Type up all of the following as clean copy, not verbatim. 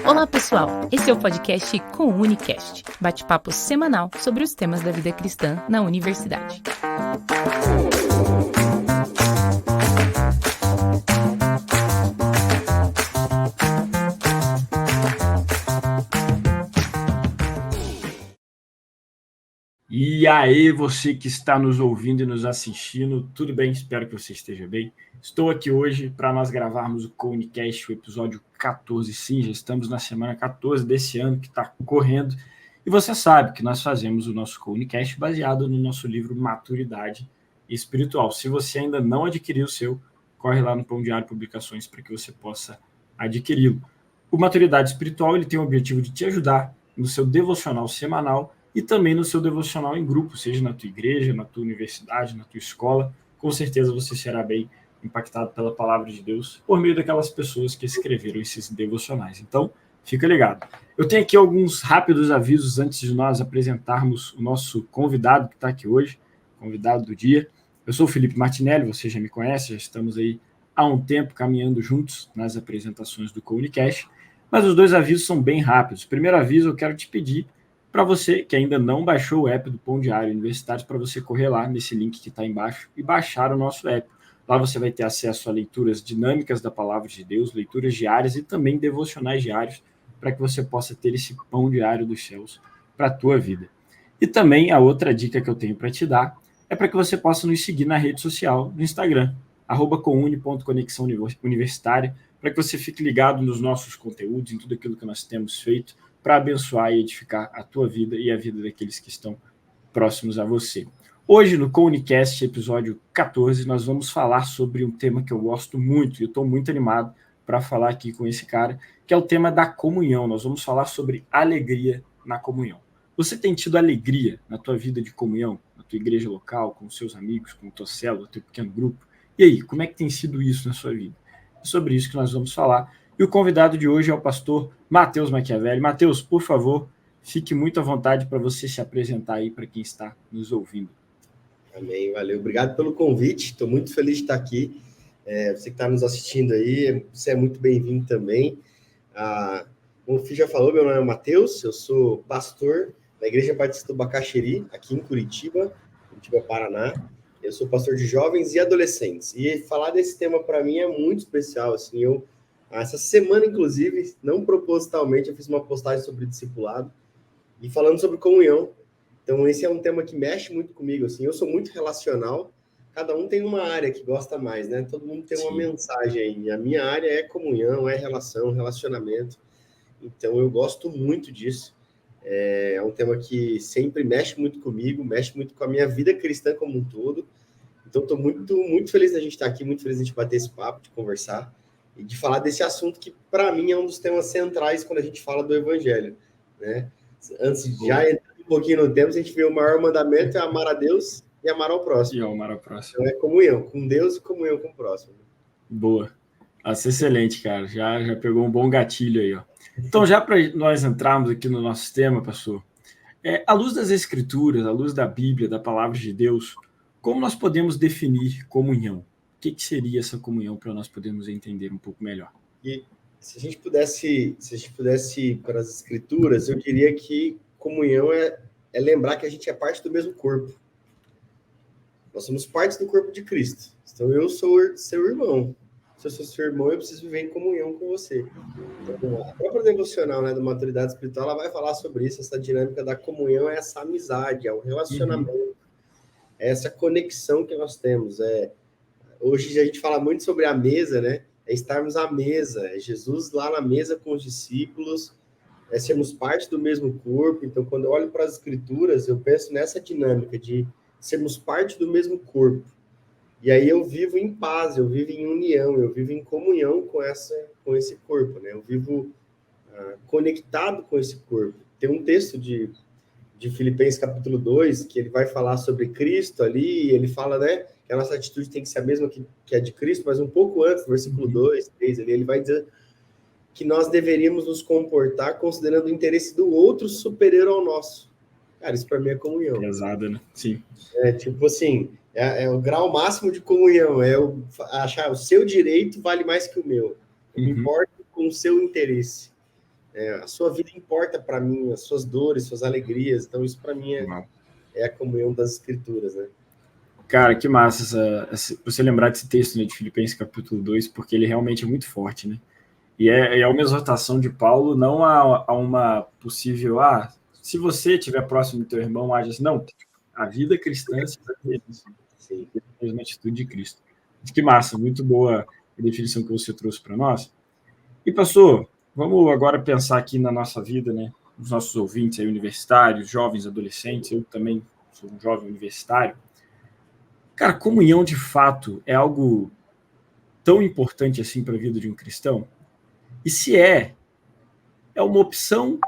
Olá, pessoal! Esse é o podcast com o Unicast, bate-papo semanal sobre os temas da vida cristã na universidade. E aí, você que está nos ouvindo e nos assistindo, tudo bem? Espero que você esteja bem. Estou aqui hoje para nós gravarmos o Conicast, o episódio 14. Sim, já estamos na semana 14 desse ano que está correndo. E você sabe que nós fazemos o nosso Conicast baseado no nosso livro Maturidade Espiritual. Se você ainda não adquiriu o seu, corre lá no Pão Diário Publicações para que você possa adquiri-lo. O Maturidade Espiritual ele tem o objetivo de te ajudar no seu devocional semanal e também no seu devocional em grupo, seja na tua igreja, na tua universidade, na tua escola. Com certeza você será bem impactado pela palavra de Deus por meio daquelas pessoas que escreveram esses devocionais. Então, fica ligado. Eu tenho aqui alguns rápidos avisos antes de nós apresentarmos o nosso convidado que está aqui hoje, convidado do dia. Eu sou o Felipe Martinelli, você já me conhece, já estamos aí há um tempo caminhando juntos nas apresentações do Conicast, mas os dois avisos são bem rápidos. Primeiro aviso, eu quero te pedir para você que ainda não baixou o app do Pão Diário Universitário, para você correr lá nesse link que está embaixo e baixar o nosso app. Lá você vai ter acesso a leituras dinâmicas da Palavra de Deus, leituras diárias e também devocionais diários, para que você possa ter esse pão diário dos céus para a tua vida. E também a outra dica que eu tenho para te dar é para que você possa nos seguir na rede social, no Instagram, @coune.conexãouniversitária, para que você fique ligado nos nossos conteúdos, em tudo aquilo que nós temos feito, para abençoar e edificar a tua vida e a vida daqueles que estão próximos a você. Hoje, no Conicast, episódio 14, nós vamos falar sobre um tema que eu gosto muito, e eu estou muito animado para falar aqui com esse cara, que é o tema da comunhão. Nós vamos falar sobre alegria na comunhão. Você tem tido alegria na tua vida de comunhão, na tua igreja local, com os seus amigos, com a tua célula, teu pequeno grupo? E aí, como é que tem sido isso na sua vida? É sobre isso que nós vamos falar. E o convidado de hoje é o pastor Matheus Machiavelli. Matheus, por favor, fique muito à vontade para você se apresentar aí para quem está nos ouvindo. Amém, valeu. Obrigado pelo convite, estou muito feliz de estar aqui. Você que está nos assistindo aí, você é muito bem-vindo também. Como o Fih já falou, meu nome é Matheus, eu sou pastor da Igreja Batista do Bacaxeri, aqui em Curitiba, Paraná. Eu sou pastor de jovens e adolescentes. E falar desse tema para mim é muito especial. Assim, essa semana, inclusive, não propositalmente, eu fiz uma postagem sobre discipulado e falando sobre comunhão. Então, esse é um tema que mexe muito comigo. Assim, eu sou muito relacional, cada um tem uma área que gosta mais, né? Todo mundo tem uma mensagem aí. A minha área é comunhão, é relação, relacionamento. Então, eu gosto muito disso. É um tema que sempre mexe muito comigo, mexe muito com a minha vida cristã como um todo. Então, estou muito, muito feliz da gente estar aqui, muito feliz de a gente bater esse papo, de conversar e de falar desse assunto que, para mim, é um dos temas centrais quando a gente fala do Evangelho, né? Antes de já entrar um pouquinho no tempo, a gente vê o maior mandamento é amar a Deus e amar ao próximo. E amar ao próximo. Então, é comunhão com Deus e comunhão com o próximo. Boa. Nossa, excelente, cara. Já pegou um bom gatilho aí, ó. Então, já para nós entrarmos aqui no nosso tema, pastor, à luz das Escrituras, à luz da Bíblia, da Palavra de Deus, como nós podemos definir comunhão? O que seria essa comunhão para nós podermos entender um pouco melhor? E se a gente pudesse ir para as Escrituras, eu diria que comunhão é lembrar que a gente é parte do mesmo corpo. Nós somos parte do corpo de Cristo. Então, eu sou seu irmão. Se eu sou seu irmão, eu preciso viver em comunhão com você. Então, a própria devocional, né, da maturidade espiritual, ela vai falar sobre isso, essa dinâmica da comunhão, é essa amizade, é o relacionamento, é essa conexão que nós temos. Hoje a gente fala muito sobre a mesa, né? É estarmos à mesa, é Jesus lá na mesa com os discípulos, é sermos parte do mesmo corpo. Então, quando eu olho para as Escrituras, eu penso nessa dinâmica de sermos parte do mesmo corpo. E aí eu vivo em paz, eu vivo em união, eu vivo em comunhão com esse corpo, né? Eu vivo conectado com esse corpo. Tem um texto de Filipenses capítulo 2, que ele vai falar sobre Cristo ali, e ele fala, né, que a nossa atitude tem que ser a mesma que a de Cristo, mas um pouco antes, no versículo 2, 3, ali, ele vai dizer que nós deveríamos nos comportar considerando o interesse do outro superior ao nosso. Cara, isso para mim é comunhão. Pesada, né? Sim. Tipo assim, é o grau máximo de comunhão, é achar o seu direito vale mais que o meu. Eu me importo com o seu interesse. A sua vida importa para mim, as suas dores, suas alegrias. Então, isso para mim é a comunhão das Escrituras, né? Cara, que massa você lembrar desse texto, né, de Filipenses capítulo 2, porque ele realmente é muito forte, né? E é uma exortação de Paulo, não a uma possível, se você estiver próximo do teu irmão, age assim. Não, a vida cristã se vê isso. Sim, a mesma atitude de Cristo. Que massa, muito boa a definição que você trouxe para nós. E, pastor, vamos agora pensar aqui na nossa vida, né? Os nossos ouvintes aí, universitários, jovens, adolescentes, eu também sou um jovem universitário. Cara, comunhão de fato é algo tão importante assim para a vida de um cristão? E se é uma opção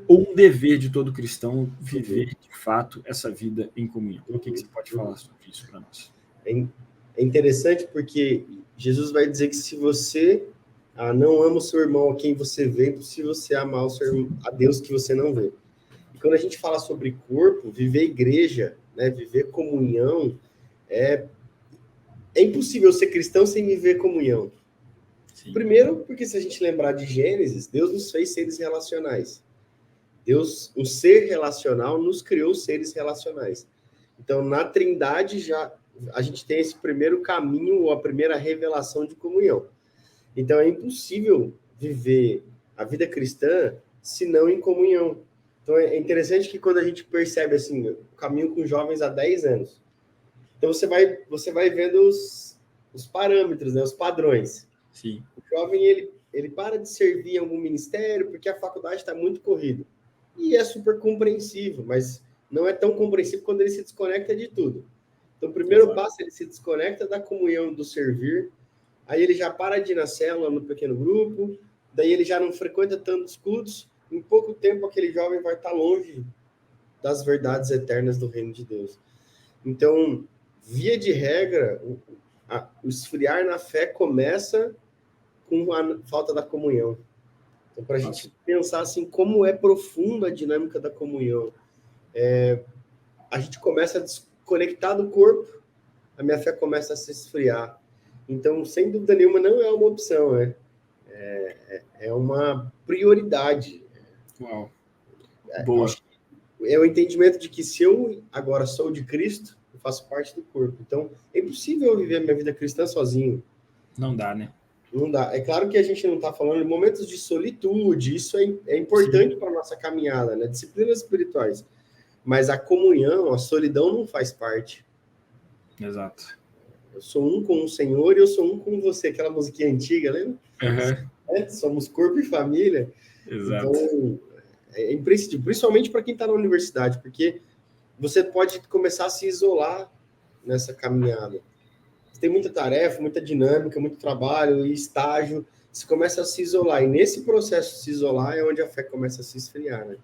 ou um dever de todo cristão viver de fato essa vida em comunhão? O que você pode falar sobre isso para nós? É interessante porque Jesus vai dizer que se você não ama o seu irmão a quem você vê, é impossível você amar o seu irmão, a Deus que você não vê. E quando a gente fala sobre corpo, viver igreja, né, viver comunhão, é impossível ser cristão sem viver comunhão. Sim. Primeiro, porque se a gente lembrar de Gênesis, Deus nos fez seres relacionais. Deus, o ser relacional, nos criou seres relacionais. Então, na Trindade, já a gente tem esse primeiro caminho, ou a primeira revelação de comunhão. Então, é impossível viver a vida cristã se não em comunhão. Então, é interessante que quando a gente percebe, assim, o caminho com jovens há 10 anos, então você vai vendo os parâmetros, né, os padrões. Sim. O jovem, ele para de servir em algum ministério porque a faculdade está muito corrida. E é super compreensível, mas não é tão compreensível quando ele se desconecta de tudo. Então, o primeiro passo, ele se desconecta da comunhão do servir, aí ele já para de ir na célula, no pequeno grupo, daí ele já não frequenta tantos cultos, em pouco tempo aquele jovem vai estar longe das verdades eternas do reino de Deus. Então, via de regra, o esfriar na fé começa com a falta da comunhão. Então, para a gente pensar assim, como é profunda a dinâmica da comunhão, a gente começa a desconectar do corpo, a minha fé começa a se esfriar. Então, sem dúvida nenhuma, não é uma opção, é uma prioridade. Uau. Boa. É o entendimento de que se eu agora sou de Cristo, eu faço parte do corpo. Então, é impossível viver a minha vida cristã sozinho. Não dá, né? Não dá. É claro que a gente não está falando de momentos de solitude, isso é importante para a nossa caminhada, né? Disciplinas espirituais. Mas a comunhão, a solidão não faz parte. Exato. Eu sou um com o Senhor e eu sou um com você. Aquela musiquinha antiga, lembra? Somos corpo e família. Exato. Então, é imprescindível, principalmente para quem está na universidade, porque você pode começar a se isolar nessa caminhada. Você tem muita tarefa, muita dinâmica, muito trabalho e estágio. Você começa a se isolar. E nesse processo de se isolar é onde a fé começa a se esfriar, né?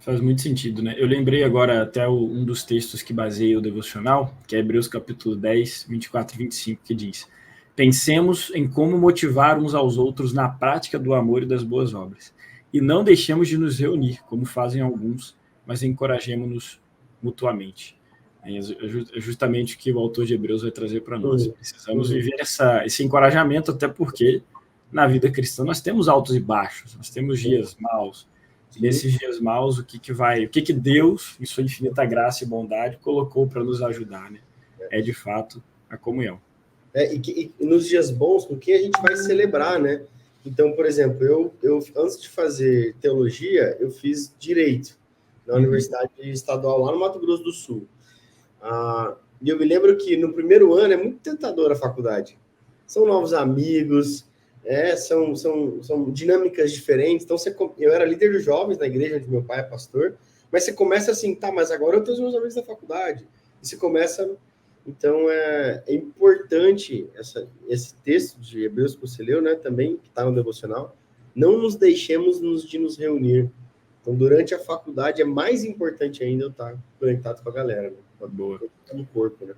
Faz muito sentido, né? Eu lembrei agora até um dos textos que baseia o devocional, que é Hebreus capítulo 10, 24 e 25, que diz: pensemos em como motivar uns aos outros na prática do amor e das boas obras. E não deixemos de nos reunir, como fazem alguns, mas encorajemos-nos mutuamente. É justamente o que o autor de Hebreus vai trazer para nós. Precisamos viver esse encorajamento, até porque na vida cristã nós temos altos e baixos, nós temos dias maus. Nesses dias maus, o que Deus, em sua infinita graça e bondade, colocou para nos ajudar, né? É de fato a comunhão. E nos dias bons, com quem a gente vai celebrar, né? Então, por exemplo, eu antes de fazer teologia, eu fiz direito na Universidade Estadual lá no Mato Grosso do Sul. E eu me lembro que no primeiro ano é muito tentadora a faculdade. São novos amigos, são dinâmicas diferentes. Então, eu era líder de jovens na igreja onde meu pai é pastor, mas você começa assim, mas agora eu tenho os meus amigos da faculdade. E você começa... Então, é importante esse texto de Hebreus que você leu, né, também, que está no devocional, não nos deixemos de nos reunir. Então, durante a faculdade, é mais importante ainda eu estar conectado com a galera, né? Boa. No corpo, né?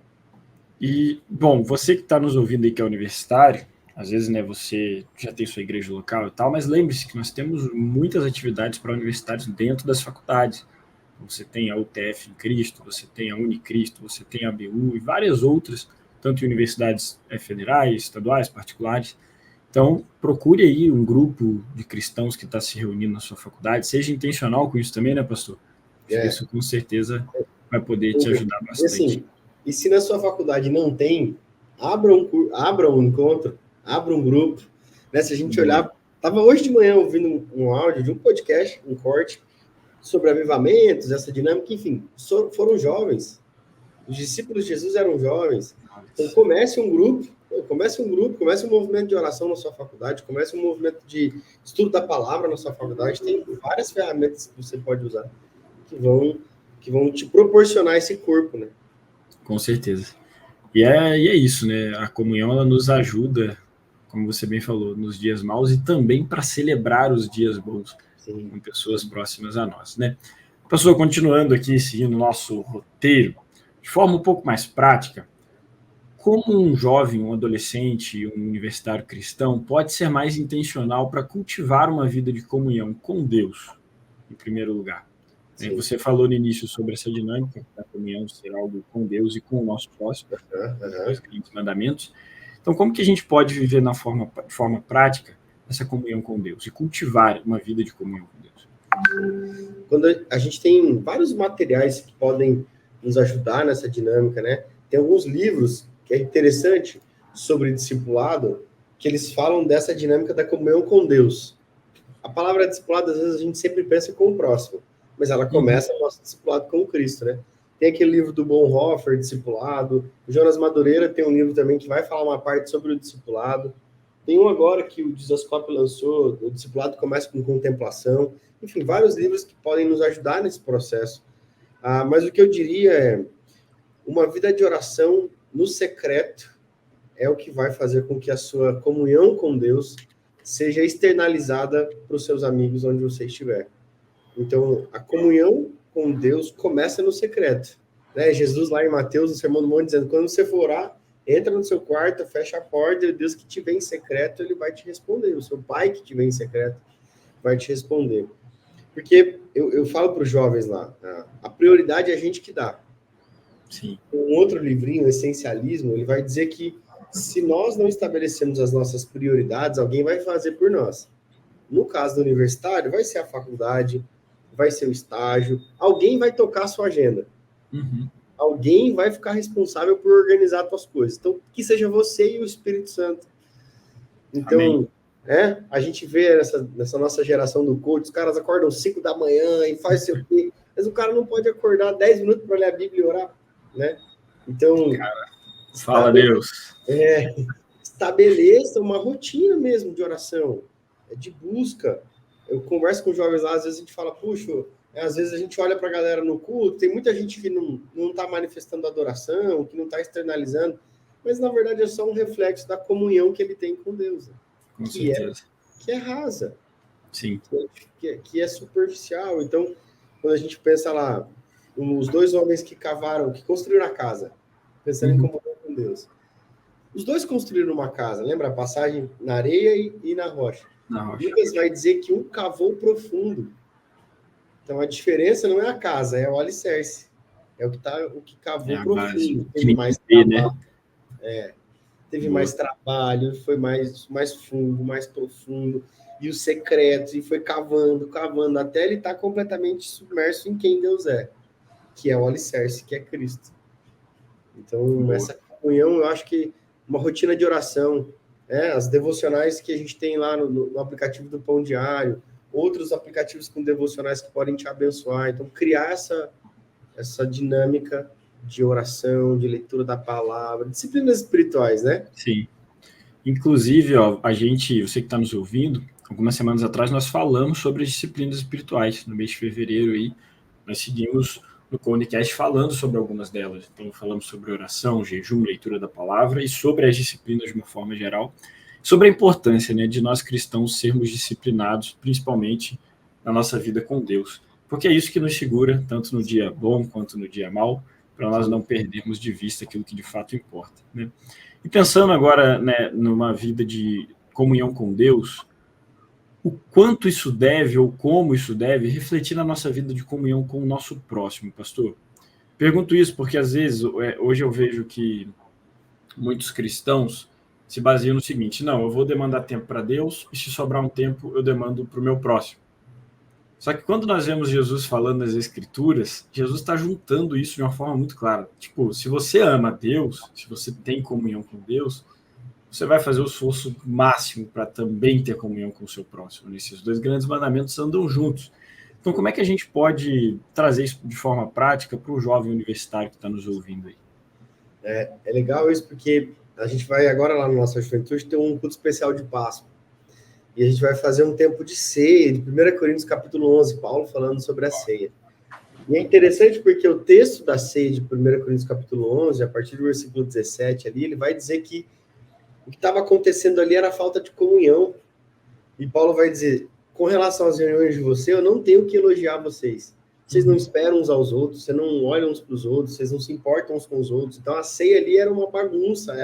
E, bom, você que está nos ouvindo aí que é universitário, às vezes, né, você já tem sua igreja local e tal, mas lembre-se que nós temos muitas atividades para universitários dentro das faculdades. Você tem a UTF em Cristo, você tem a Unicristo, você tem a ABU e várias outras, tanto em universidades federais, estaduais, particulares. Então, procure aí um grupo de cristãos que está se reunindo na sua faculdade, seja intencional com isso também, né, pastor? Isso com certeza vai poder te ajudar bastante. Assim, e se na sua faculdade não tem, abra um encontro, abra um grupo, né? Se a gente olhar, estava hoje de manhã ouvindo um áudio de um podcast, um corte, sobre avivamentos, essa dinâmica, enfim, foram jovens. Os discípulos de Jesus eram jovens. Então, comece um grupo, comece um movimento de oração na sua faculdade, comece um movimento de estudo da palavra na sua faculdade. Tem várias ferramentas que você pode usar que vão te proporcionar esse corpo, né? Com certeza. E é isso, né? A comunhão, ela nos ajuda, como você bem falou, nos dias maus e também para celebrar os dias bons. Sim. Com pessoas próximas a nós, né? Pastor, continuando aqui, seguindo o nosso roteiro, de forma um pouco mais prática, como um jovem, um adolescente, um universitário cristão pode ser mais intencional para cultivar uma vida de comunhão com Deus, em primeiro lugar? Sim. Você falou no início sobre essa dinâmica da comunhão ser algo com Deus e com o nosso próximo, os mandamentos. Então, como que a gente pode viver de forma prática essa comunhão com Deus e cultivar uma vida de comunhão com Deus? Quando a gente tem vários materiais que podem nos ajudar nessa dinâmica, né? Tem alguns livros que é interessante sobre discipulado, que eles falam dessa dinâmica da comunhão com Deus. A palavra discipulado, às vezes, a gente sempre pensa com o próximo, mas ela começa o nosso discipulado com Cristo, né? Tem aquele livro do Bonhoeffer, Discipulado. O Jonas Madureira tem um livro também que vai falar uma parte sobre o discipulado. Tem um agora que o Dizascope lançou, o Discipulado Começa com Contemplação. Enfim, vários livros que podem nos ajudar nesse processo. Mas o que eu diria é, uma vida de oração no secreto é o que vai fazer com que a sua comunhão com Deus seja externalizada para os seus amigos onde você estiver. Então, a comunhão com Deus começa no secreto. Né? Jesus lá em Mateus, no Sermão do Monte, dizendo, quando você for orar, entra no seu quarto, fecha a porta, e o Deus que te vê em secreto, ele vai te responder. O seu pai que te vê em secreto vai te responder. Porque eu falo para os jovens lá, a prioridade é a gente que dá. Sim. Um outro livrinho, Essencialismo, ele vai dizer que se nós não estabelecemos as nossas prioridades, alguém vai fazer por nós. No caso do universitário, vai ser a faculdade, vai ser o estágio, alguém vai tocar a sua agenda. Uhum. Alguém vai ficar responsável por organizar as suas coisas. Então, que seja você e o Espírito Santo. Então, a gente vê nessa nossa geração do coach, os caras acordam 5 da manhã e faz seu quê, mas o cara não pode acordar 10 minutos para ler a Bíblia e orar, né? Então, fala Deus. Estabeleça uma rotina mesmo de oração, de busca. Eu converso com jovens lá, às vezes a gente fala, puxa, às vezes a gente olha para a galera no culto, tem muita gente que não está manifestando adoração, que não está externalizando, mas na verdade é só um reflexo da comunhão que ele tem com Deus, né? Com certeza. Que é rasa. Sim. Que é superficial. Então, quando a gente pensa lá, os 2 homens que cavaram, que construíram a casa, pensando em comunhão com Deus. Os 2 construíram uma casa, lembra a passagem na areia e na rocha? Lucas vai dizer que um cavou profundo. Então, a diferença não é a casa, é o alicerce. É o que cavou profundo. Teve mais trabalho. Teve mais trabalho, foi mais fundo, mais profundo. E o secreto, e foi cavando, até ele estar completamente submerso em quem Deus é. Que é o alicerce, que é Cristo. Então, essa comunhão, eu acho que uma rotina de oração, as devocionais que a gente tem lá no aplicativo do Pão Diário, outros aplicativos com devocionais que podem te abençoar. Então, criar essa dinâmica de oração, de leitura da palavra, disciplinas espirituais, né? Sim. Inclusive, você que está nos ouvindo, algumas semanas atrás nós falamos sobre as disciplinas espirituais. No mês de fevereiro aí, nós seguimos no Conecast falando sobre algumas delas. Então, falamos sobre oração, jejum, leitura da palavra e sobre as disciplinas de uma forma geral. Sobre a importância, né, de nós cristãos sermos disciplinados, principalmente na nossa vida com Deus. Porque é isso que nos segura, tanto no dia bom quanto no dia mau, para nós não perdermos de vista aquilo que de fato importa, né? E pensando agora, né, numa vida de comunhão com Deus, o quanto isso deve, ou como isso deve, refletir na nossa vida de comunhão com o nosso próximo, pastor? Pergunto isso porque, às vezes, hoje eu vejo que muitos cristãos se baseia no seguinte: não, eu vou demandar tempo para Deus e se sobrar um tempo eu demando para o meu próximo. Só que quando nós vemos Jesus falando nas Escrituras, Jesus está juntando isso de uma forma muito clara. Tipo, se você ama Deus, se você tem comunhão com Deus, você vai fazer o esforço máximo para também ter comunhão com o seu próximo. Esses dois grandes mandamentos andam juntos. Então, como é que a gente pode trazer isso de forma prática para o jovem universitário que está nos ouvindo aí? É legal isso, porque a gente vai agora lá na nossa juventude ter um culto especial de Páscoa. E a gente vai fazer um tempo de ceia, de 1 Coríntios capítulo 11, Paulo falando sobre a ceia. E é interessante porque o texto da ceia de 1 Coríntios capítulo 11, a partir do versículo 17 ali, ele vai dizer que o que estava acontecendo ali era a falta de comunhão. E Paulo vai dizer, com relação às reuniões de você, eu não tenho que elogiar vocês. Vocês não esperam uns aos outros, vocês não olham uns para os outros, vocês não se importam uns com os outros. Então a ceia ali era uma bagunça,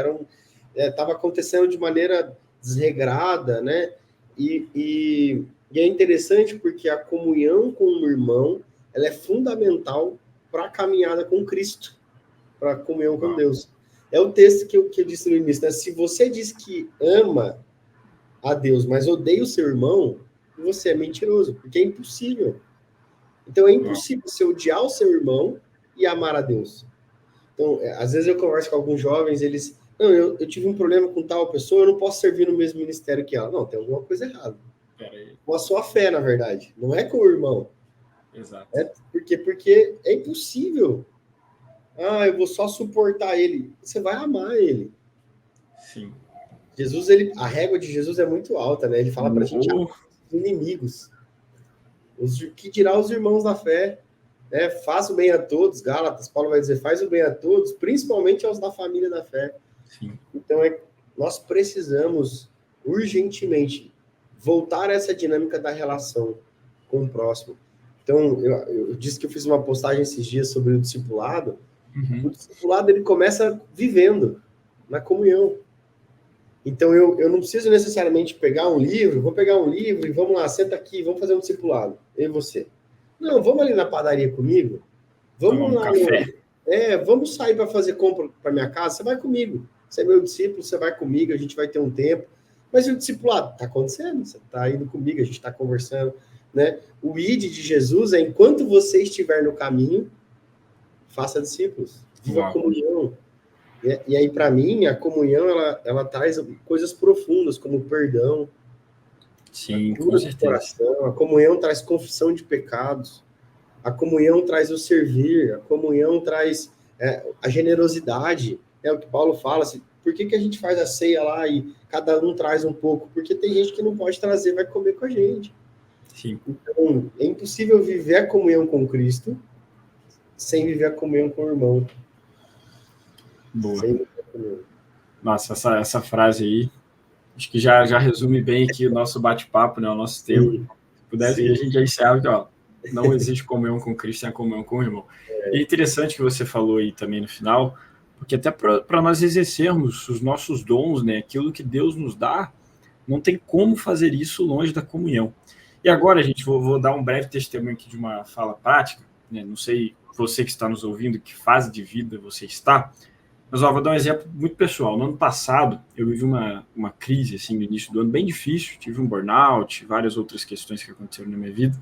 estava acontecendo de maneira desregrada, né? E é interessante porque a comunhão com o irmão, ela é fundamental para a caminhada com Cristo, para a comunhão com Deus. É o texto que eu disse no início, né? Se você diz que ama a Deus, mas odeia o seu irmão, você é mentiroso, porque é impossível. Então é impossível você odiar o seu irmão e amar a Deus. Então, às vezes eu converso com alguns jovens, eles... Não, eu tive um problema com tal pessoa, eu não posso servir no mesmo ministério que ela. Não, tem alguma coisa errada. Com a sua fé, na verdade. Não é com o irmão. Exato. Porque é impossível. Ah, eu vou só suportar ele. Você vai amar ele. Sim. Jesus, a régua de Jesus é muito alta, né? Ele fala pra gente amar os inimigos. Que dirá os irmãos da fé? Né? Faz o bem a todos, Gálatas, Paulo vai dizer, faz o bem a todos, principalmente aos da família da fé. Sim. Então, nós precisamos urgentemente voltar a essa dinâmica da relação com o próximo. Então, eu disse que eu fiz uma postagem esses dias sobre o discipulado. O discipulado, ele começa vivendo na comunhão. Então, eu não preciso necessariamente pegar um livro, vou pegar um livro e vamos lá, senta aqui, vamos fazer um discipulado, eu e você. Não, vamos ali na padaria comigo, vamos lá, vamos sair para fazer compra para minha casa, você vai comigo, você é meu discípulo, você vai comigo, a gente vai ter um tempo, mas o discipulado está acontecendo, você está indo comigo, a gente está conversando, né? O ID de Jesus é, enquanto você estiver no caminho, faça discípulos, viva a comunhão. E aí, para mim, a comunhão, ela traz coisas profundas, como perdão, sim, a cura do coração, a comunhão traz confissão de pecados, a comunhão traz o servir, a comunhão traz a generosidade, é o que Paulo fala, assim, por que a gente faz a ceia lá e cada um traz um pouco? Porque tem gente que não pode trazer, vai comer com a gente. Sim. Então, é impossível viver a comunhão com Cristo sem viver a comunhão com o irmão. Boa. Nossa, essa frase aí, acho que já resume bem aqui o nosso bate-papo, né, o nosso tema. Se pudesse, a gente já encerra que, ó, não existe comunhão com Cristo sem a comunhão com o irmão. E é interessante que você falou aí também no final, porque até para nós exercermos os nossos dons, né, aquilo que Deus nos dá, não tem como fazer isso longe da comunhão. E agora, gente, vou dar um breve testemunho aqui de uma fala prática, né, não sei você que está nos ouvindo, que fase de vida você está, mas vou dar um exemplo muito pessoal. No ano passado, eu vivi uma crise assim, no início do ano bem difícil, tive um burnout, várias outras questões que aconteceram na minha vida,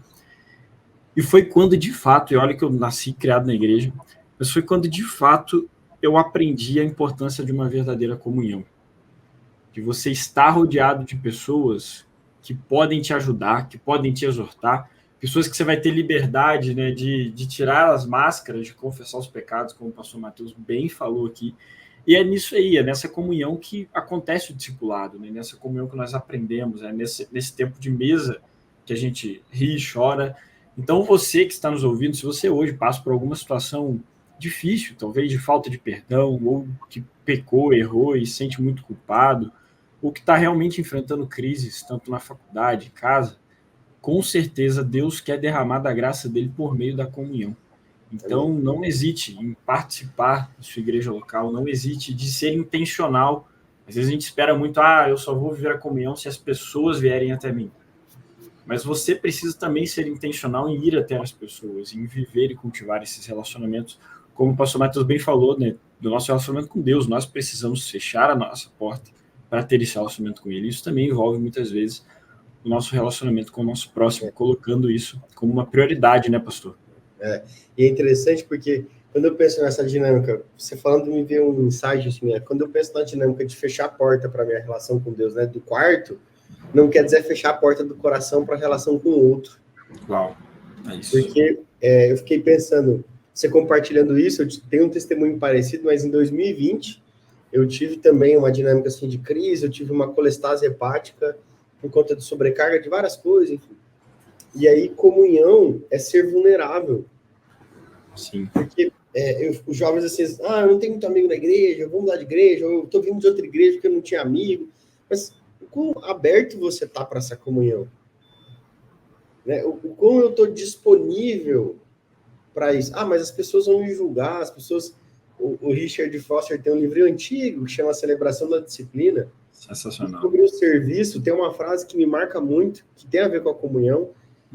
e foi quando, de fato, e olha que eu nasci criado na igreja, mas foi quando, de fato, eu aprendi a importância de uma verdadeira comunhão, de você estar rodeado de pessoas que podem te ajudar, que podem te exortar, pessoas que você vai ter liberdade, né, de tirar as máscaras, de confessar os pecados, como o pastor Matheus bem falou aqui. E é nisso aí, é nessa comunhão que acontece o discipulado, né, nessa comunhão que nós aprendemos, é nesse tempo de mesa que a gente ri e chora. Então, você que está nos ouvindo, se você hoje passa por alguma situação difícil, talvez de falta de perdão, ou que pecou, errou e se sente muito culpado, ou que está realmente enfrentando crises, tanto na faculdade, em casa, com certeza Deus quer derramar da graça dele por meio da comunhão. Então, não hesite em participar da sua igreja local, não hesite de ser intencional. Às vezes a gente espera muito, eu só vou viver a comunhão se as pessoas vierem até mim. Mas você precisa também ser intencional em ir até as pessoas, em viver e cultivar esses relacionamentos. Como o pastor Matheus bem falou, né, do nosso relacionamento com Deus, nós precisamos fechar a nossa porta para ter esse relacionamento com ele. Isso também envolve, muitas vezes, o nosso relacionamento com o nosso próximo, colocando isso como uma prioridade, né, pastor? E é interessante porque quando eu penso nessa dinâmica, você falando me veio um insight assim, quando eu penso na dinâmica de fechar a porta para minha relação com Deus, né, do quarto, não quer dizer fechar a porta do coração para a relação com o outro. Uau, é isso. Porque eu fiquei pensando, você compartilhando isso, eu tenho um testemunho parecido, mas em 2020 eu tive também uma dinâmica assim de crise, eu tive uma colestase hepática por conta de sobrecarga de várias coisas, enfim. E aí comunhão é ser vulnerável. Sim. Porque os jovens assim, eu não tenho muito amigo na igreja, eu vou mudar de igreja, eu estou vindo de outra igreja porque eu não tinha amigo. Mas o quão aberto você está para essa comunhão? Né? O quão eu estou disponível para isso? Mas as pessoas vão me julgar, as pessoas... O Richard Foster tem um livro antigo que chama Celebração da Disciplina. Sensacional. Sobre o serviço, tem uma frase que me marca muito, que tem a ver com a comunhão,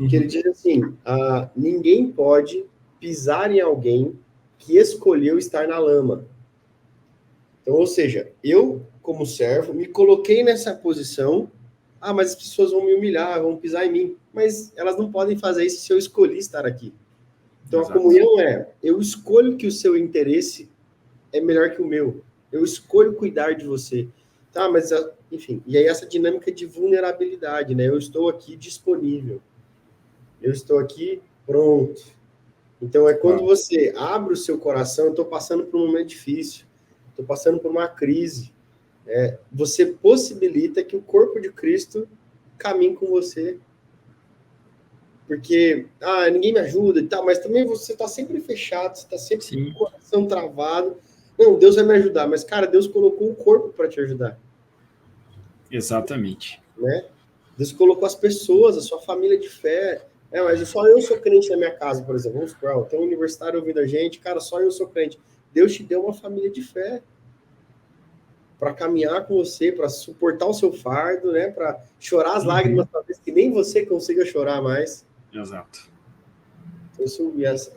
que ele diz assim, ninguém pode pisar em alguém que escolheu estar na lama. Então, ou seja, eu, como servo, me coloquei nessa posição, mas as pessoas vão me humilhar, vão pisar em mim, mas elas não podem fazer isso se eu escolhi estar aqui. Então, exato. A comunhão eu escolho que o seu interesse é melhor que o meu, eu escolho cuidar de você. Tá, mas, enfim, e aí essa dinâmica de vulnerabilidade, né? Eu estou aqui disponível, eu estou aqui pronto. Então, quando você abre o seu coração, eu estou passando por um momento difícil, estou passando por uma crise, você possibilita que o corpo de Cristo caminhe com você. Porque, ninguém me ajuda e tal, mas também você está sempre fechado, você está sempre com o coração travado. Não, Deus vai me ajudar, mas, cara, Deus colocou o corpo para te ajudar. Exatamente. Né? Deus colocou as pessoas, a sua família de fé. Mas só eu sou crente na minha casa, por exemplo. Vamos supor, tem um universitário ouvindo a gente, cara, só eu sou crente. Deus te deu uma família de fé para caminhar com você, para suportar o seu fardo, né? Para chorar as lágrimas, talvez que nem você consiga chorar mais. Exato.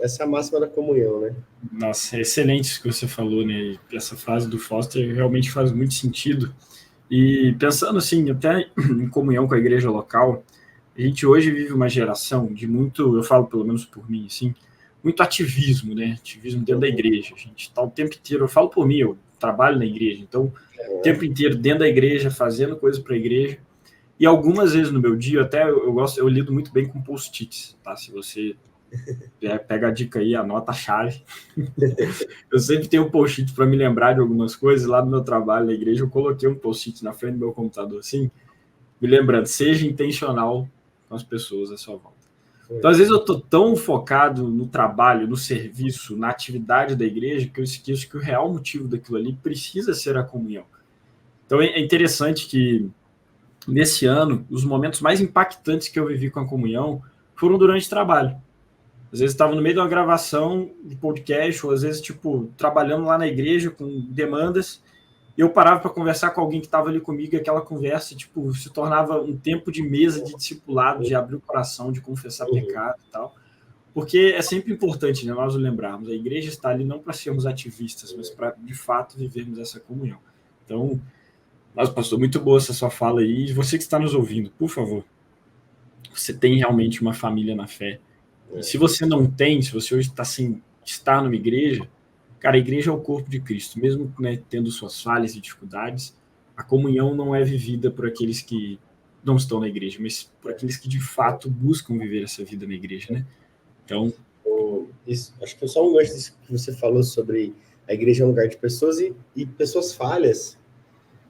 Essa é a máxima da comunhão, né? Nossa, é excelente isso que você falou, né? Essa frase do Foster realmente faz muito sentido. E pensando assim, até em comunhão com a igreja local, a gente hoje vive uma geração de muito, eu falo pelo menos por mim, assim, muito ativismo, né? Ativismo dentro da igreja. A gente está o tempo inteiro, eu falo por mim, eu trabalho na igreja, então o tempo inteiro dentro da igreja, fazendo coisa para a igreja. E algumas vezes no meu dia, até eu lido muito bem com post-its, tá? Se você pega a dica aí, anota a chave. Eu sempre tenho um post-it para me lembrar de algumas coisas. Lá no meu trabalho na igreja, eu coloquei um post-it na frente do meu computador, assim, me lembrando, seja intencional com as pessoas à sua volta. Então, às vezes eu estou tão focado no trabalho, no serviço, na atividade da igreja, que eu esqueço que o real motivo daquilo ali precisa ser a comunhão. Então, é interessante que, nesse ano, os momentos mais impactantes que eu vivi com a comunhão foram durante o trabalho. Às vezes estava no meio de uma gravação de podcast, ou às vezes, trabalhando lá na igreja com demandas, e eu parava para conversar com alguém que estava ali comigo, e aquela conversa, se tornava um tempo de mesa, de discipulado, de abrir o coração, de confessar pecado e tal. Porque é sempre importante, né, nós o lembrarmos. A igreja está ali não para sermos ativistas, mas para, de fato, vivermos essa comunhão. Então, pastor, muito boa essa sua fala aí. E você que está nos ouvindo, por favor, você tem realmente uma família na fé. E se você não tem, se você hoje está sem estar numa igreja, cara, a igreja é o corpo de Cristo. Mesmo, né, tendo suas falhas e dificuldades, a comunhão não é vivida por aqueles que não estão na igreja, mas por aqueles que de fato buscam viver essa vida na igreja, né? Então, acho que só um gancho disso que você falou sobre a igreja é um lugar de pessoas e pessoas falhas.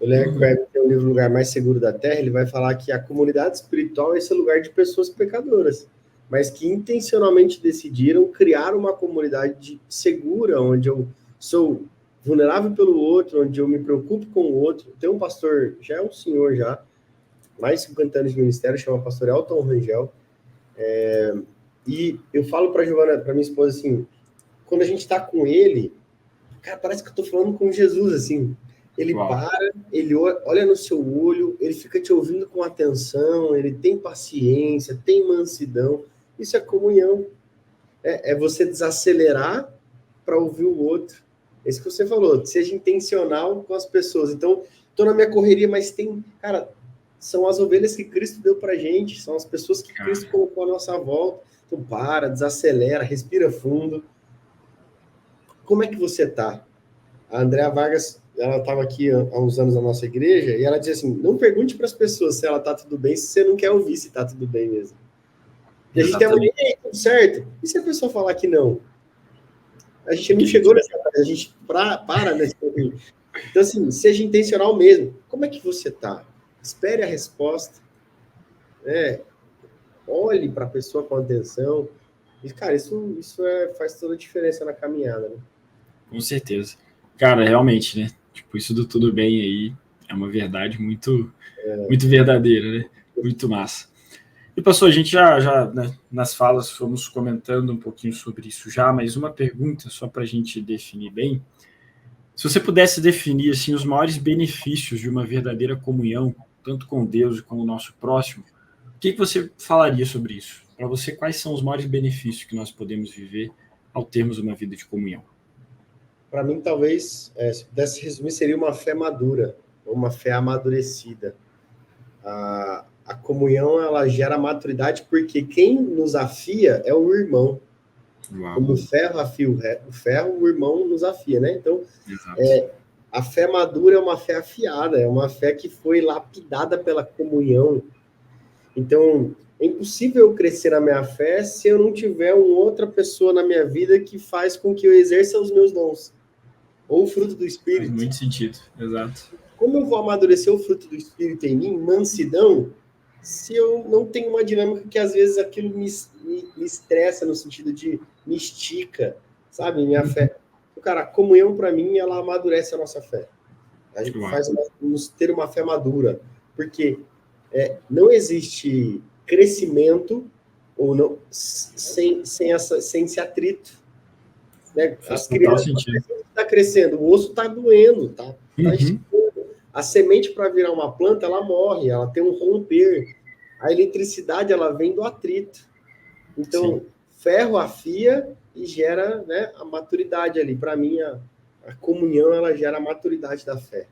O Larry Crabb tem o livro Lugar Mais Seguro da Terra, ele vai falar que a comunidade espiritual é esse lugar de pessoas pecadoras, mas que intencionalmente decidiram criar uma comunidade segura, onde eu sou vulnerável pelo outro, onde eu me preocupo com o outro. Tem um pastor, já é um senhor já, mais de 50 anos de ministério, chama pastor Elton Rangel, e eu falo para Giovana, para minha esposa, assim, quando a gente está com ele, cara, parece que eu estou falando com Jesus, assim. Ele para, ele olha no seu olho, ele fica te ouvindo com atenção, ele tem paciência, tem mansidão. Isso é comunhão. É você desacelerar para ouvir o outro. É isso que você falou, seja intencional com as pessoas. Então, tô na minha correria, mas tem, cara, são as ovelhas que Cristo deu pra gente, são as pessoas que Cristo colocou à nossa volta. Então para, desacelera, respira fundo. Como é que você tá? A Andréa Vargas, ela estava aqui há uns anos na nossa igreja, e ela dizia assim, não pergunte para as pessoas se ela tá tudo bem, se você não quer ouvir se tá tudo bem mesmo. E a gente tem uma ideia, tudo certo. E se a pessoa falar que não? A gente não chegou nessa parte, a gente para nesse caminho. Então, assim, seja intencional mesmo. Como é que você tá? Espere a resposta. Olhe para a pessoa com atenção. E, cara, isso faz toda a diferença na caminhada, né? Com certeza. Cara, realmente, né? Tipo, isso do tudo bem aí é uma verdade muito verdadeira, né? Muito massa. E, pastor, a gente já né, nas falas fomos comentando um pouquinho sobre isso já, mas uma pergunta só para a gente definir bem. Se você pudesse definir assim, os maiores benefícios de uma verdadeira comunhão, tanto com Deus e com o nosso próximo, o que você falaria sobre isso? Para você, quais são os maiores benefícios que nós podemos viver ao termos uma vida de comunhão? Para mim, talvez, se pudesse resumir, seria uma fé madura, uma fé amadurecida. A comunhão, ela gera maturidade porque quem nos afia é o irmão. Uau. Como o ferro afia o ferro, o irmão nos afia, né? Então, a fé madura é uma fé afiada, é uma fé que foi lapidada pela comunhão. Então, é impossível eu crescer na minha fé se eu não tiver uma outra pessoa na minha vida que faz com que eu exerça os meus dons. Ou o fruto do Espírito. Faz muito sentido, exato. Como eu vou amadurecer o fruto do Espírito em mim, mansidão, se eu não tenho uma dinâmica que às vezes aquilo me estressa no sentido de me estica, sabe? Minha fé. Cara, a comunhão para mim, ela amadurece a nossa fé. A gente faz nos ter uma fé madura, porque não existe crescimento ou não sem esse atrito. Né? As crianças estão crescendo, o osso está doendo, tá esticando. A semente para virar uma planta, ela morre, ela tem um romper. A eletricidade, ela vem do atrito. Então, ferro afia e gera, né, a maturidade ali. Para mim, a comunhão, ela gera a maturidade da fé.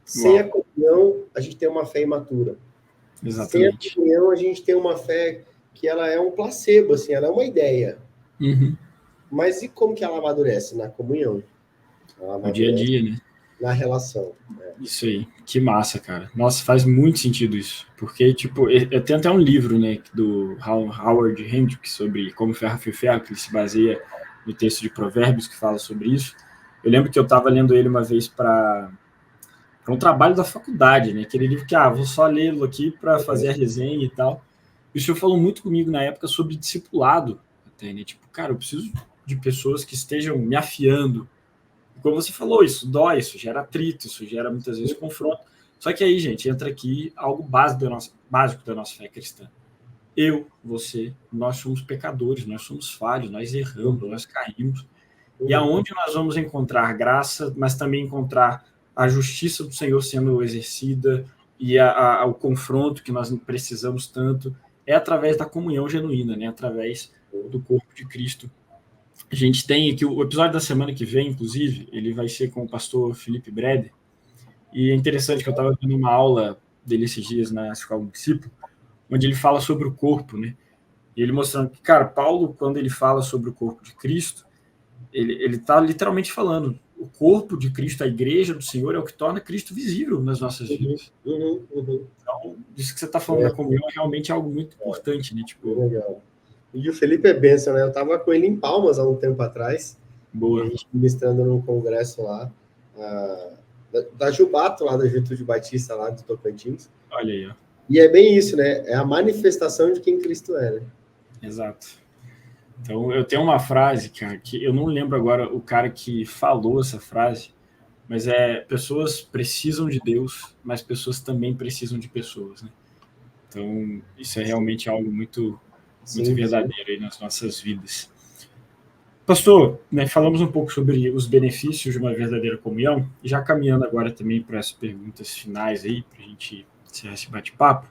Sem a comunhão, a gente tem uma fé imatura. Exatamente. Sem a comunhão, a gente tem uma fé que ela é um placebo, assim, ela é uma ideia. Mas e como que ela amadurece? Na comunhão. No dia a dia, né? Na relação. Isso aí, que massa, cara. Nossa, faz muito sentido isso. Porque, tipo, eu tenho até um livro, né, do Howard Hendricks sobre como ferro afia ferro, que ele se baseia no texto de Provérbios que fala sobre isso. Eu lembro que eu estava lendo ele uma vez para um trabalho da faculdade, né? Aquele livro que, vou só lê-lo aqui para fazer a resenha e tal. E o senhor falou muito comigo na época sobre discipulado, até, né? Tipo, cara, eu preciso de pessoas que estejam me afiando. Como você falou, isso dói, isso gera atrito, isso gera muitas vezes confronto. Só que aí, gente, entra aqui algo básico da nossa fé cristã. Eu, você, nós somos pecadores, nós somos falhos, nós erramos, nós caímos. E aonde nós vamos encontrar graça, mas também encontrar a justiça do Senhor sendo exercida e o confronto que nós precisamos tanto, é através da comunhão genuína, né? Através do corpo de Cristo. A gente tem aqui o episódio da semana que vem, inclusive, ele vai ser com o pastor Felipe Breder. E é interessante que eu estava vendo uma aula dele esses dias na Escola do Discípulo, onde ele fala sobre o corpo, né? E ele mostrando que, cara, Paulo, quando ele fala sobre o corpo de Cristo, ele está literalmente falando, o corpo de Cristo, a igreja do Senhor, é o que torna Cristo visível nas nossas vidas. Então, isso que você está falando da comunhão é realmente algo muito importante, né? Tipo, legal. E o Felipe é bênção, né? Eu estava com ele em Palmas há um tempo atrás. Boa. A gente ministrando num congresso lá, da Jubato, lá da Juventude Batista, lá do Tocantins. Olha aí, ó. E é bem isso, né? É a manifestação de quem Cristo é, né? Exato. Então, eu tenho uma frase, cara, que eu não lembro agora o cara que falou essa frase, mas pessoas precisam de Deus, mas pessoas também precisam de pessoas, né? Então, isso é realmente algo muito verdadeiro aí nas nossas vidas. Pastor, né, falamos um pouco sobre os benefícios de uma verdadeira comunhão, e já caminhando agora também para as perguntas finais aí, para a gente encerrar esse bate-papo.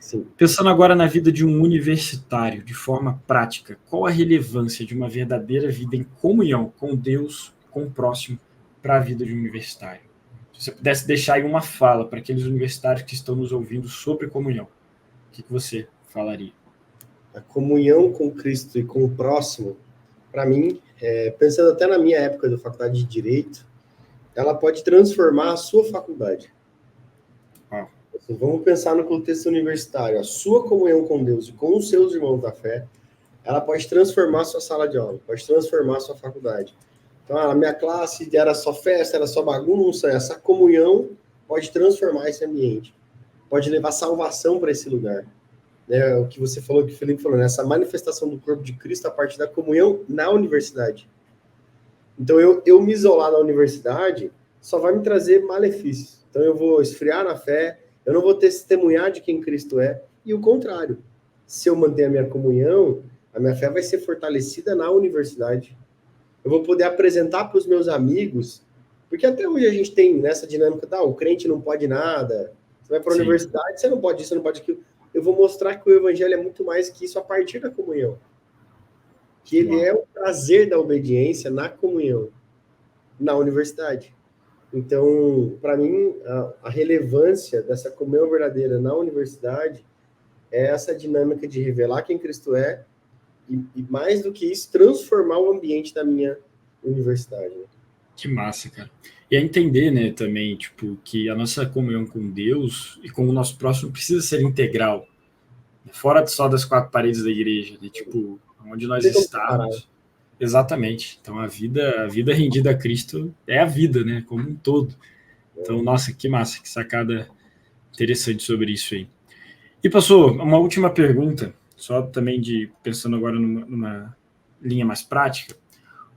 Sim. Pensando agora na vida de um universitário, de forma prática, qual a relevância de uma verdadeira vida em comunhão com Deus, com o próximo, para a vida de um universitário? Se você pudesse deixar aí uma fala para aqueles universitários que estão nos ouvindo sobre comunhão, o que você falaria? A comunhão com Cristo e com o próximo, para mim, pensando até na minha época da faculdade de Direito, ela pode transformar a sua faculdade. Assim, vamos pensar no contexto universitário. A sua comunhão com Deus e com os seus irmãos da fé, ela pode transformar a sua sala de aula, pode transformar a sua faculdade. Então, a minha classe era só festa, era só bagunça. Essa comunhão pode transformar esse ambiente, pode levar salvação para esse lugar. O que você falou, que o Felipe falou, né? Essa manifestação do corpo de Cristo a partir da comunhão na universidade. Então, eu me isolar na universidade só vai me trazer malefícios. Então, eu vou esfriar na fé, eu não vou testemunhar de quem Cristo é, e o contrário. Se eu manter a minha comunhão, a minha fé vai ser fortalecida na universidade. Eu vou poder apresentar para os meus amigos, porque até hoje a gente tem nessa dinâmica, o crente não pode nada, você vai para a universidade, você não pode isso, você não pode aquilo. Eu vou mostrar que o evangelho é muito mais que isso a partir da comunhão. Que ele é o prazer da obediência na comunhão, na universidade. Então, para mim, a relevância dessa comunhão verdadeira na universidade é essa dinâmica de revelar quem Cristo é e mais do que isso, transformar o ambiente da minha universidade. Né? Que massa, cara. E entender, né, também, tipo, que a nossa comunhão com Deus e com o nosso próximo precisa ser integral. Fora só das quatro paredes da igreja, né? Tipo, onde nós estamos. Exatamente. Então, a vida rendida a Cristo é a vida, né? Como um todo. Então, nossa, que massa, que sacada interessante sobre isso aí. E, pastor, uma última pergunta, só também pensando agora numa linha mais prática.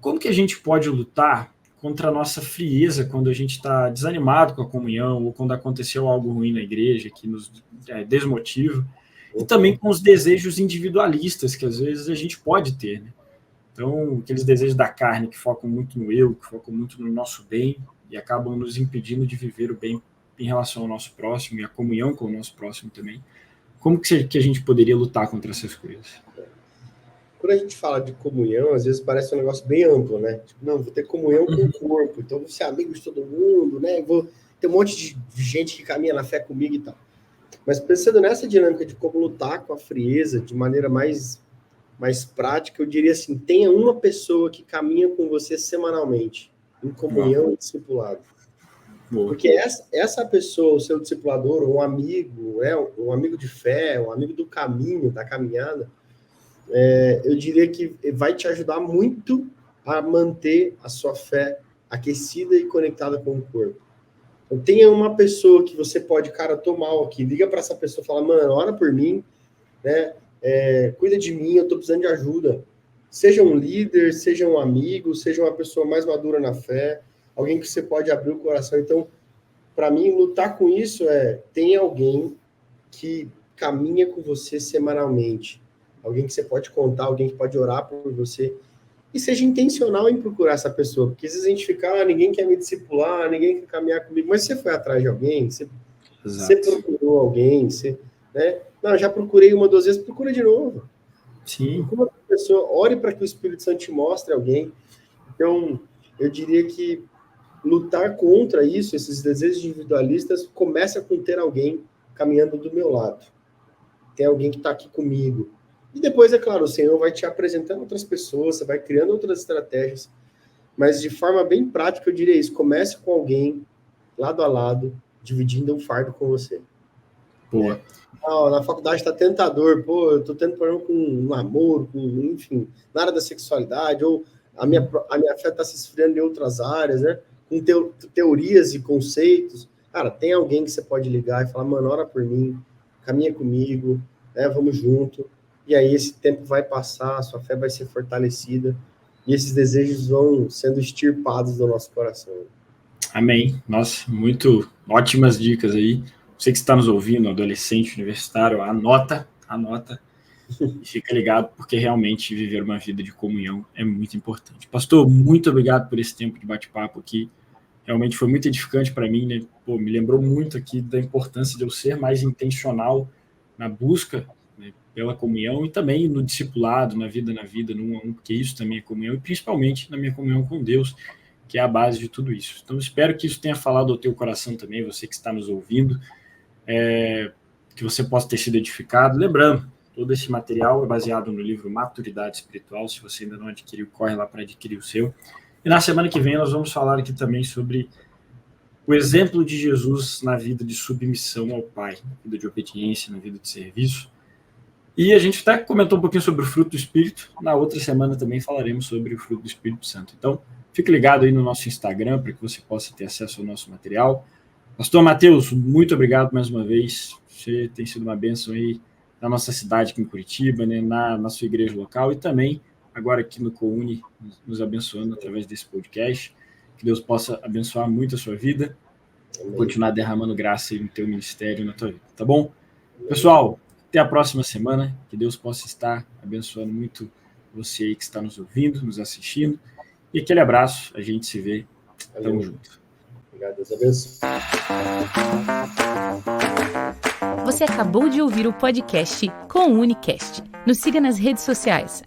Como que a gente pode lutar contra a nossa frieza quando a gente está desanimado com a comunhão ou quando aconteceu algo ruim na igreja que nos desmotiva? E também com os desejos individualistas que às vezes a gente pode ter, né? Então, aqueles desejos da carne que focam muito no eu, que focam muito no nosso bem e acabam nos impedindo de viver o bem em relação ao nosso próximo e a comunhão com o nosso próximo também. Como que a gente poderia lutar contra essas coisas? Quando a gente fala de comunhão, às vezes parece um negócio bem amplo, né? Tipo, não, vou ter comunhão com o corpo, então vou ser amigo de todo mundo, né? Vou ter um monte de gente que caminha na fé comigo e tal. Mas pensando nessa dinâmica de como lutar com a frieza de maneira mais prática, eu diria assim, tenha uma pessoa que caminha com você semanalmente, em comunhão e discipulado. Porque essa pessoa, o seu discipulador, um amigo, um amigo de fé, um amigo do caminho, da caminhada, eu diria que vai te ajudar muito a manter a sua fé aquecida e conectada com o corpo. Então, tenha uma pessoa que você pode, cara, eu tô mal aqui, liga para essa pessoa e fala, mano, ora por mim, né? Cuida de mim, eu tô precisando de ajuda. Seja um líder, seja um amigo, seja uma pessoa mais madura na fé, alguém que você pode abrir o coração. Então, para mim, lutar com isso tem alguém que caminha com você semanalmente, alguém que você pode contar, alguém que pode orar por você, e seja intencional em procurar essa pessoa, porque às vezes a gente fica, ninguém quer me discipular, ninguém quer caminhar comigo, mas você foi atrás de alguém, você procurou alguém, né? Não, já procurei uma, duas vezes, procura de novo. Sim. Procura outra pessoa, ore para que o Espírito Santo te mostre alguém. Então, eu diria que lutar contra isso, esses desejos individualistas, começa com ter alguém caminhando do meu lado. Tem alguém que está aqui comigo. E depois, é claro, o Senhor vai te apresentando outras pessoas, você vai criando outras estratégias. Mas de forma bem prática, eu diria isso. Comece com alguém, lado a lado, dividindo um fardo com você. Boa. Na faculdade está tentador, eu tô tendo problema com namoro, enfim, na área da sexualidade, ou a minha fé está se esfriando em outras áreas, né? Com teorias e conceitos. Cara, tem alguém que você pode ligar e falar, mano, ora por mim, caminha comigo, né? Vamos junto. E aí esse tempo vai passar, a sua fé vai ser fortalecida e esses desejos vão sendo extirpados do nosso coração. Amém. Nossa, muito ótimas dicas aí. Você que está nos ouvindo, adolescente, universitário, anota e fica ligado, porque realmente viver uma vida de comunhão é muito importante. Pastor, muito obrigado por esse tempo de bate-papo aqui. Realmente foi muito edificante para mim, né? Me lembrou muito aqui da importância de eu ser mais intencional na busca, né, pela comunhão e também no discipulado, na vida, no 1 a 1, porque isso também é comunhão, e principalmente na minha comunhão com Deus. que é a base de tudo isso. Então, espero que isso tenha falado ao teu coração também, você que está nos ouvindo, que você possa ter sido edificado. Lembrando, todo esse material é baseado no livro Maturidade Espiritual. Se você ainda não adquiriu, corre lá para adquirir o seu. E na semana que vem nós vamos falar aqui também sobre o exemplo de Jesus na vida de submissão ao Pai, na vida de obediência, na vida de serviço. E a gente até comentou um pouquinho sobre o fruto do Espírito. Na outra semana também falaremos sobre o fruto do Espírito Santo. Então, fique ligado aí no nosso Instagram para que você possa ter acesso ao nosso material. Pastor Matheus, muito obrigado mais uma vez. Você tem sido uma bênção aí na nossa cidade aqui em Curitiba, né, na sua igreja local e também agora aqui no COUNI, nos abençoando através desse podcast. Que Deus possa abençoar muito a sua vida, continuar derramando graça aí no teu ministério, na tua vida, tá bom? Pessoal, até a próxima semana, que Deus possa estar abençoando muito você aí que está nos ouvindo, nos assistindo, e aquele abraço, a gente se vê, tamo junto. Obrigado, Deus abençoe. Você acabou de ouvir o podcast COUNIcast. Nos siga nas redes sociais,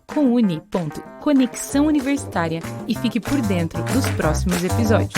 @couni.conexão universitária e fique por dentro dos próximos episódios.